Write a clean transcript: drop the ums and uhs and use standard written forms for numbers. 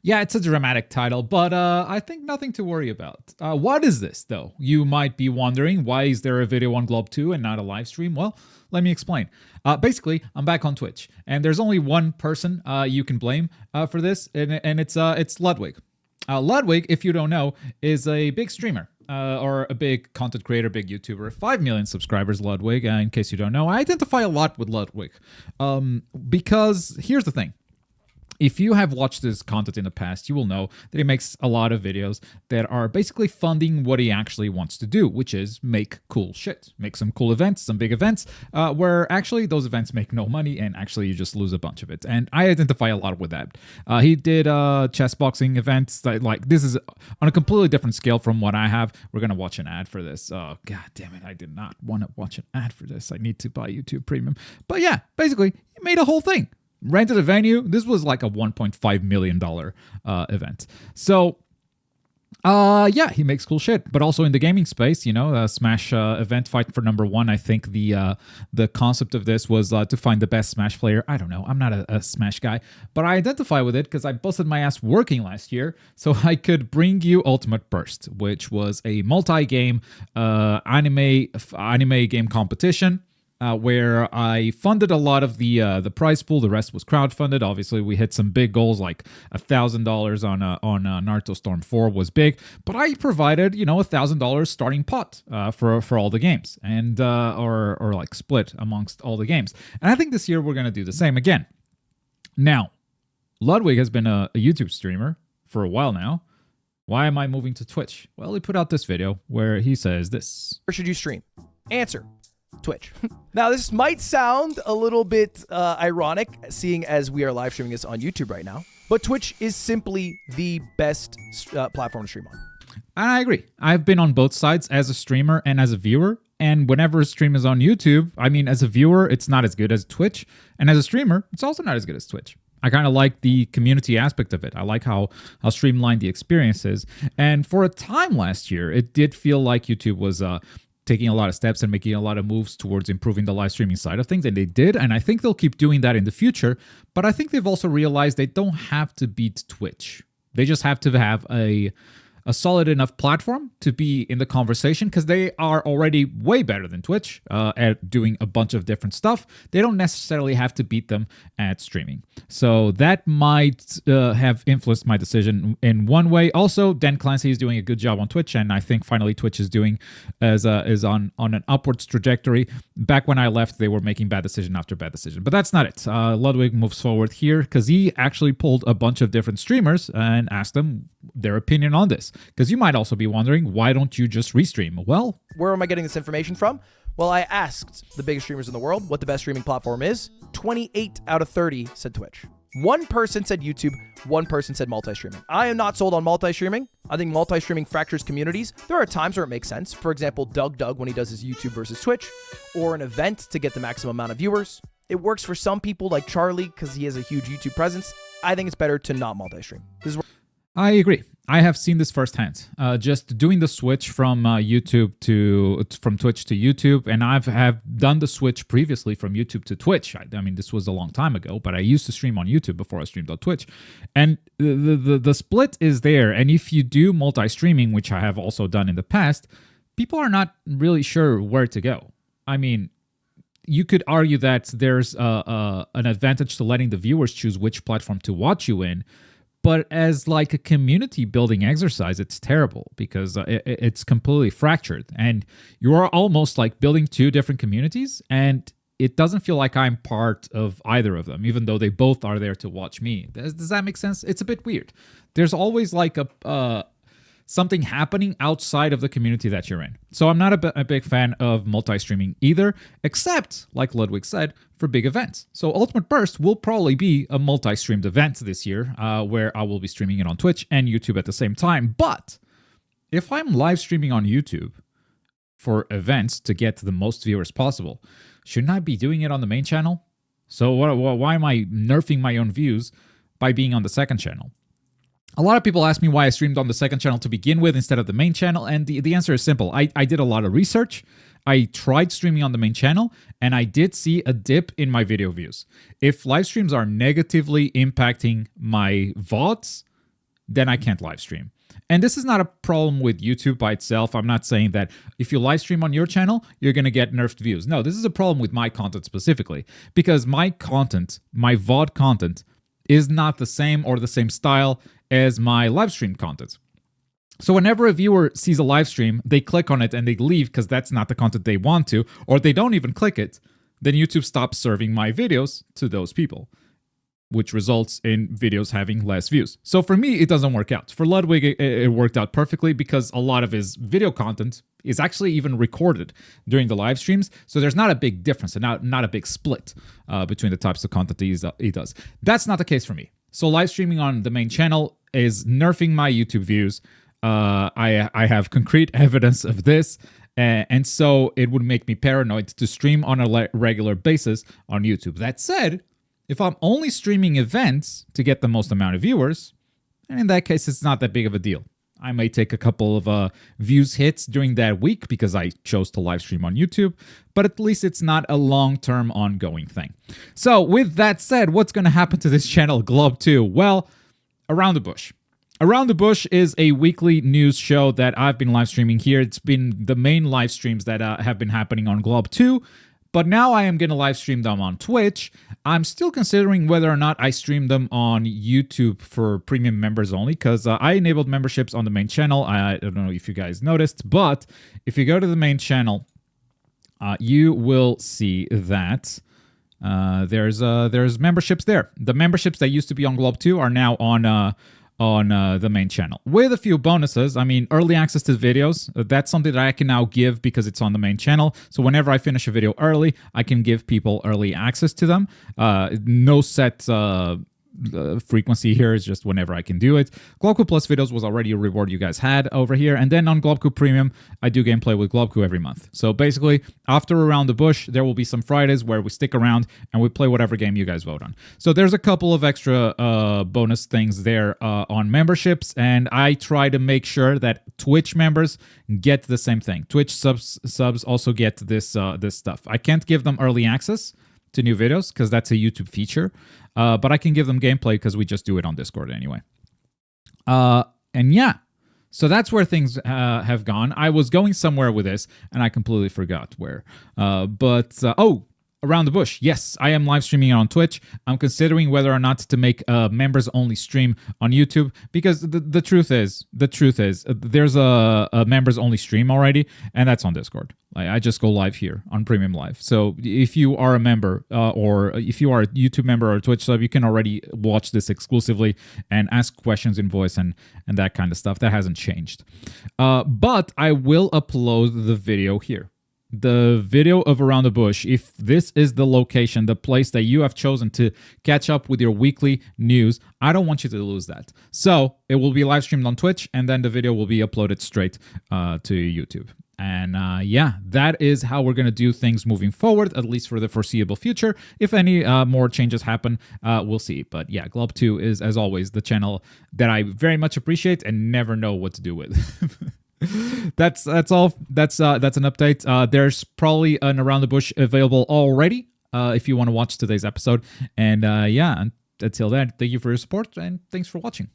Yeah, it's a dramatic title, but I think nothing to worry about. What is this, though? You might be wondering, why is there a video on Globe 2 and not a live stream? Well, let me explain. Basically, I'm back on Twitch, and there's only one person you can blame for this, and it's Ludwig. Ludwig, if you don't know, is a big streamer. Or a big content creator, big YouTuber, 5 million subscribers, Ludwig, in case you don't know. I identify a lot with Ludwig because here's the thing. If you have watched his content in the past, you will know that he makes a lot of videos that are basically funding what he actually wants to do, which is make cool shit. Make some cool events, some big events, where actually those events make no money and actually you just lose a bunch of it. And I identify a lot with that. He did chess boxing events. Like, this is on a completely different scale from what I have. We're going to watch an ad for this. Oh, God damn it. I did not want to watch an ad for this. I need to buy YouTube Premium. But yeah, basically, he made a whole thing. Rented a venue. This was like a $1.5 million event. So, yeah, he makes cool shit. But also in the gaming space, you know, Smash event fight for number one. I think the concept of this was to find the best Smash player. I don't know. I'm not a Smash guy, but I identify with it because I busted my ass working last year so I could bring you Ultimate Burst, which was a multi-game anime game competition. Where I funded a lot of the prize pool. The rest was crowdfunded. Obviously, we hit some big goals, like $1,000 on Naruto Storm 4 was big. But I provided, $1,000 starting pot for all the games, and or like split amongst all the games. And I think this year we're gonna do the same again. Now, Ludwig has been a YouTube streamer for a while now. Why am I moving to Twitch? Well, he put out this video where he says this. Where should you stream? Answer. Twitch. Now, this might sound a little bit ironic, seeing as we are live streaming this on YouTube right now, but Twitch is simply the best platform to stream on. And I agree. I've been on both sides as a streamer and as a viewer. And whenever a stream is on YouTube, I mean, as a viewer, it's not as good as Twitch. And as a streamer, it's also not as good as Twitch. I kind of like the community aspect of it. I like how streamlined the experience is. And for a time last year, it did feel like YouTube was taking a lot of steps and making a lot of moves towards improving the live streaming side of things, and they did, and I think they'll keep doing that in the future, but I think they've also realized they don't have to beat Twitch. They just have to have a solid enough platform to be in the conversation, because they are already way better than Twitch at doing a bunch of different stuff. They don't necessarily have to beat them at streaming. So that might have influenced my decision in one way. Also, Dan Clancy is doing a good job on Twitch, and I think finally Twitch is doing is on an upwards trajectory. Back when I left, they were making bad decision after bad decision. But that's not it. Ludwig moves forward here because he actually pulled a bunch of different streamers and asked them their opinion on this. Because you might also be wondering, why don't you just restream? Well, where am I getting this information from? Well, I asked the biggest streamers in the world what the best streaming platform is. 28 out of 30 said Twitch. One person said YouTube. One person said multi-streaming. I am not sold on multi-streaming. I think multi-streaming fractures communities. There are times where it makes sense. For example, Doug when he does his YouTube versus Twitch, or an event to get the maximum amount of viewers. It works for some people like Charlie because he has a huge YouTube presence. I think it's better to not multi-stream. This is where I agree. I have seen this firsthand. Just doing the switch from Twitch to YouTube, and have done the switch previously from YouTube to Twitch. I mean, this was a long time ago, but I used to stream on YouTube before I streamed on Twitch, and the split is there. And if you do multi-streaming, which I have also done in the past, people are not really sure where to go. I mean, you could argue that there's an advantage to letting the viewers choose which platform to watch you in. But as like a community building exercise, it's terrible because it's completely fractured. And you are almost like building two different communities. And it doesn't feel like I'm part of either of them, even though they both are there to watch me. Does that make sense? It's a bit weird. There's always like something happening outside of the community that you're in. So I'm not a big fan of multi-streaming either, except, like Ludwig said, for big events. So Ultimate Burst will probably be a multi-streamed event this year, where I will be streaming it on Twitch and YouTube at the same time. But if I'm live streaming on YouTube for events to get the most viewers possible, shouldn't I be doing it on the main channel? So why am I nerfing my own views by being on the second channel? A lot of people ask me why I streamed on the second channel to begin with instead of the main channel, and the answer is simple. I did a lot of research. I tried streaming on the main channel, and I did see a dip in my video views. If live streams are negatively impacting my VODs, then I can't live stream. And this is not a problem with YouTube by itself. I'm not saying that if you live stream on your channel, you're going to get nerfed views. No, this is a problem with my content specifically, because my content, my VOD content, is not the same or the same style as my live stream content. So whenever a viewer sees a live stream, they click on it and they leave because that's not the content they want to, or they don't even click it, then YouTube stops serving my videos to those people, which results in videos having less views. So for me, it doesn't work out. For Ludwig, it worked out perfectly because a lot of his video content is actually even recorded during the live streams. So there's not a big difference and not a big split between the types of content he does. That's not the case for me. So live streaming on the main channel is nerfing my YouTube views. I have concrete evidence of this. And so it would make me paranoid to stream on a regular basis on YouTube. That said, if I'm only streaming events to get the most amount of viewers, and in that case, it's not that big of a deal. I may take a couple of views hits during that week because I chose to live stream on YouTube, but at least it's not a long-term ongoing thing. So with that said, what's going to happen to this channel, Globe 2? Well, Around the Bush. Around the Bush is a weekly news show that I've been live streaming here. It's been the main live streams that have been happening on Globe 2, but now I am going to live stream them on Twitch. I'm still considering whether or not I stream them on YouTube for premium members only, because I enabled memberships on the main channel. I don't know if you guys noticed, but if you go to the main channel, you will see that there's memberships there. The memberships that used to be on Globe 2 are now on the main channel with a few bonuses. I mean, early access to videos, that's something that I can now give because it's on the main channel. So whenever I finish a video early, I can give people early access to them. No set frequency here, is just whenever I can do it. Globku Plus videos was already a reward you guys had over here. And then on Globku Premium, I do gameplay with Globku every month. So basically, after Around the Bush, there will be some Fridays where we stick around and we play whatever game you guys vote on. So there's a couple of extra bonus things there on memberships, and I try to make sure that Twitch members get the same thing. Twitch subs also get this stuff. I can't give them early access to new videos because that's a YouTube feature, but I can give them gameplay because we just do it on Discord anyway. And yeah, so that's where things have gone. I was going somewhere with this and I completely forgot where. Oh, Around the Bush. Yes, I am live streaming on Twitch. I'm considering whether or not to make a members only stream on YouTube, because the truth is there's a members only stream already, and that's on Discord. Like, I just go live here on Premium Live. So if you are a member or if you are a YouTube member or a Twitch sub, you can already watch this exclusively and ask questions in voice and that kind of stuff. That hasn't changed. But I will upload the video here. The video of Around the Bush, if this is the location, the place that you have chosen to catch up with your weekly news, I don't want you to lose that. So it will be live streamed on Twitch, and then the video will be uploaded straight to YouTube. And yeah, that is how we're going to do things moving forward, at least for the foreseeable future. If any more changes happen, we'll see. But yeah, Globe 2 is, as always, the channel that I very much appreciate and never know what to do with. That's all. That's an update. There's probably an Around the Bush available already if you want to watch today's episode. And yeah, until then, thank you for your support and thanks for watching.